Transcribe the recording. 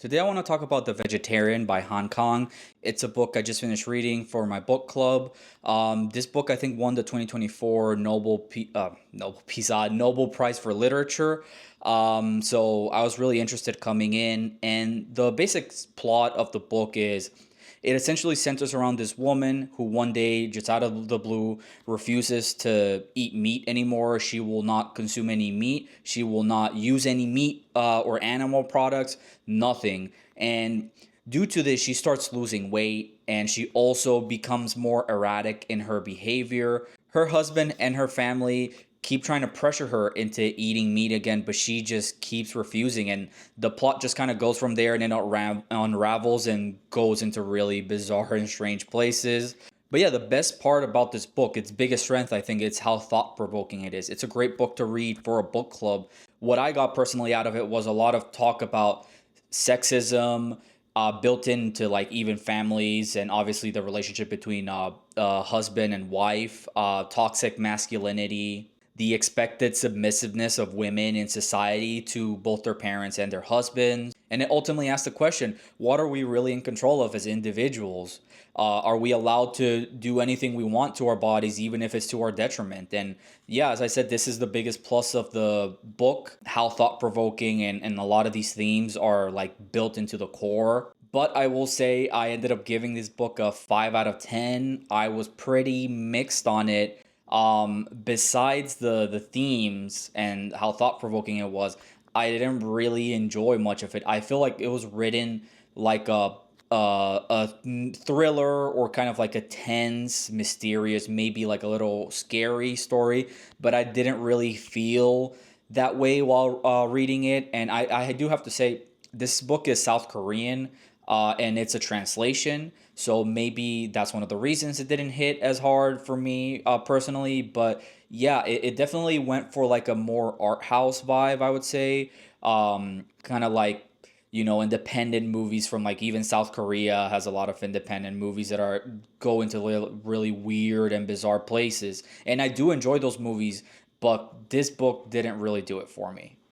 Today, I want to talk about The Vegetarian by Han Kang. It's a book I just finished reading for my book club. This book, I think, won the 2024 Nobel Prize for Literature. So I was really interested coming in, and the basic plot of the book is it essentially centers around this woman who one day, just out of the blue, refuses to eat meat anymore. She will not consume any meat. She will not use any meat or animal products, nothing. And due to this, she starts losing weight and she also becomes more erratic in her behavior. Her husband and her family keep trying to pressure her into eating meat again, but she just keeps refusing. And the plot just kind of goes from there and then unravels and goes into really bizarre and strange places. But yeah, the best part about this book, its biggest strength, I think, it's how thought provoking it is. It's a great book to read for a book club. What I got personally out of it was a lot of talk about sexism, built into like even families, and obviously the relationship between husband and wife, toxic masculinity, the expected submissiveness of women in society to both their parents and their husbands. And it ultimately asks the question, what are we really in control of as individuals? Are we allowed to do anything we want to our bodies, even if it's to our detriment? And yeah, as I said, this is the biggest plus of the book, how thought provoking and a lot of these themes are like built into the core. But I will say I ended up giving this book a 5 out of 10. I was pretty mixed on it. Besides the themes and how thought provoking it was, I didn't really enjoy much of it. I feel like it was written like a thriller or kind of like a tense, mysterious, maybe like a little scary story, but I didn't really feel that way while reading it. And I do have to say, this book is South Korean, and it's a translation. So maybe that's one of the reasons it didn't hit as hard for me personally. But yeah, it definitely went for like a more art house vibe, I would say. Kind of like, independent movies from like even South Korea has a lot of independent movies that are go into really weird and bizarre places. And I do enjoy those movies, but this book didn't really do it for me.